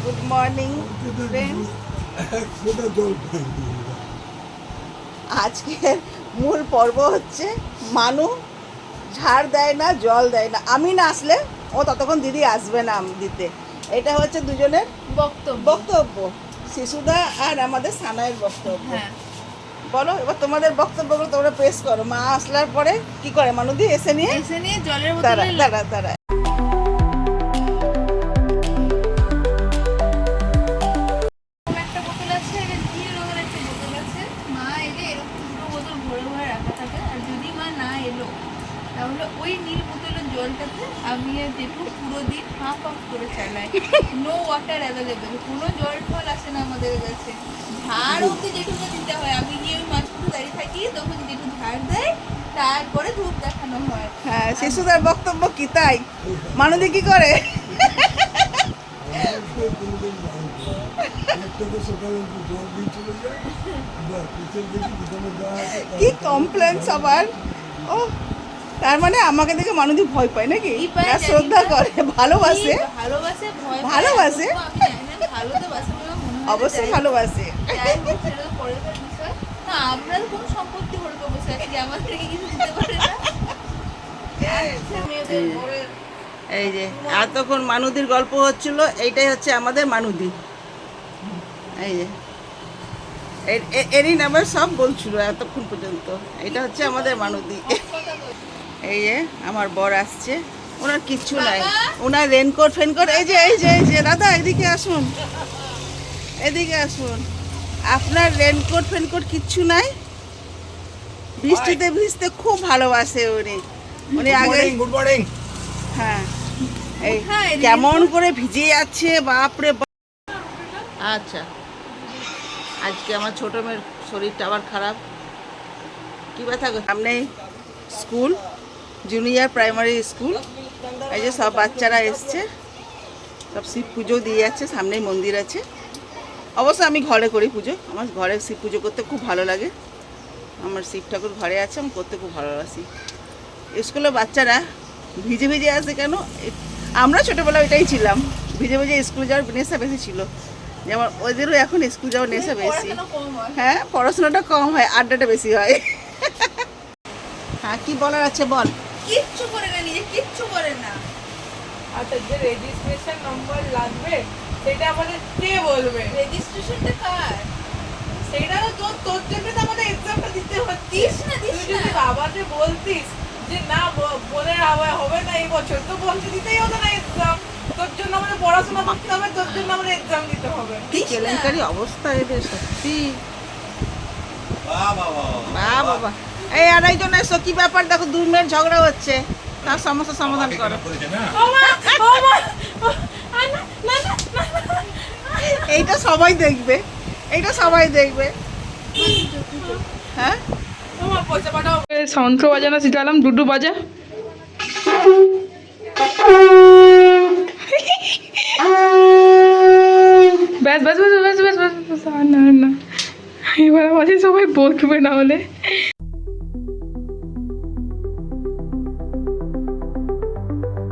Good morning friends. আজকের মূল পর্ব হচ্ছে মানু ঝাড় দেয় না, জল দেয় না। আমি না আসলে ও ততক্ষণ দিদি আসবে না দিতে। এটা হচ্ছে দুজনের বক্তব্য, শিশুদা আর আমাদের সানাইয়ের বক্তব্য। হ্যাঁ, বলো এবার তোমাদের বক্তব্যগুলো তোমরা পেশ করো। মা আসলার পরে কি করে মানুদি এসে নিয়ে জলের দাঁড়া বোতলে দাঁড়া দাঁড়া একটা বোতল আছে, এটা নীল রঙের একটা বোতল আছে। মা এলে এরকম দুটো বোতল ভরে ভরে রাখা থাকে, আর যদি মা না এলো তাহলে ওই নীল বোতলের জলটাতে আমি আর জেঠু পুরো দিন হাফ হাফ করে চালাই। নো ওয়াটার অ্যাভেলেবেল, কোনো জল ফল আসে না আমাদের কাছে। ঝাড় অব্দি জেঠুকে দিতে হয়। আমি গিয়ে ওই মাঝখানে দাঁড়িয়ে থাকি, তখন জেঠু ঝাড় দেয়, তারপরে ধূপ দেখানো হয়। হ্যাঁ, শিশুদের বক্তব্য কি তাই? মানুদি কি করে? কি কমপ্লেন সবার। ও তার মানে আমাকে দেখে মানুদি ভয় পায় নাকি? না শ্রদ্ধা করে, ভালোবাসে? ভালোবাসে, ভয় পায়। ভালোবাসে? আমি জানি না, ভালো তো বাসে বলে মনে হয় না। অবশ্যই ভালোবাসে। যাই হোক, সেটা তো পরের বিষয়। না, আমরা তো কোনো সম্পত্তি হলকে বসে আছি, আমার থেকে কিছু দিতে পারে না। আচ্ছা, মেয়েদের বরের এই যে এতক্ষণ মানুদির গল্প হচ্ছিল, এইটাই হচ্ছে আমাদের মানুদি। এই যে এরই নামে সব বলছিল এতক্ষণ পর্যন্ত। এটা হচ্ছে আমাদের মানুদি। এই যে আমার বর আসছে, ওনার কিচ্ছু নাই, ওনার রেনকোট ফেনকোট। এই যে এই যে এই যে দাদা এদিকে আসুন, এদিকে আসুন। আপনার রেনকোট ফেনকোট কিচ্ছু নাই, বৃষ্টিতে ভিজতে খুব ভালোবাসে উনি। উনি আগে গুড মর্নিং। হ্যাঁ, এই হ্যাঁ, কেমন করে ভিজে যাচ্ছে বাপরে বাপ। আচ্ছা, আজকে আমার ছোটো মেয়ের শরীরটা আবার খারাপ। কী ব্যথা? সামনে স্কুল, জুনিয়র প্রাইমারি স্কুল। এই যে সব বাচ্চারা এসছে, সব শিব পুজো দিয়ে যাচ্ছে। সামনেই মন্দির আছে। অবশ্য আমি ঘরে করি পুজো, আমার ঘরে শিব পুজো করতে খুব ভালো লাগে। আমার শিব ঠাকুর ঘরে আছে, আমি করতে খুব ভালোবাসি। স্কুলে বাচ্চারা ভিজে ভিজে আসে কেন? আমরা ছোটোবেলায় এটাই ছিলাম, ভিজে ভিজে স্কুলে যাওয়ার নেশা বেশি ছিল। যেমন ওদেরও এখন স্কুল যাওয়ার নেশা বেশি। পড়াশোনা কম হয়। হ্যাঁ, পড়াশোনাটা কম হয়, আড্ডাটা বেশি হয়। হ্যাঁ, কি বলার আছে বল। কিচ্ছু করে না, নিজে কিচ্ছু করে না। আচ্ছা, যে রেজিস্ট্রেশন নম্বর লাগবে সেটা আমাদের কে বলবে? রেজিস্ট্রেশনটা কার? সেটা তো তোর জন্য তো আমাদের এক্সামটা দিতে হচ্ছে। দিস না, তুই দিস যদি না। বাবাকে বলতিস যে না বোনের হবে না এই বছর, তো বলতে দিতেই হতো না এক্সাম। তোর জন্য আমাদের পড়াশোনা করতে হবে, তোর জন্য আমাদের এক্সাম দিতে হবে। কি কেলেঙ্কারি অবস্থা এদের, সত্যি। বাহ বাহ বাহ বাবা। এই আড়াইজন এসো, কি ব্যাপার দেখো, 2 মিনিট ঝগড়া হচ্ছে, তার সমস্যা সমাধান করো। ও মা, ও মা, ও, না না না না। এইটা সবাই দেখবে, এইটা সবাই দেখবে। হ্যাঁ, তোমার পয়সা পাঠাও। শঙ্খ বাজানো শিখালাম, ডুডু বাজা। ব্যাস ব্যাস ব্যাস ব্যাস ব্যাস ব্যাস ব্যাস, আর না না, এবার আমাদের সবাই বকবে না হলে।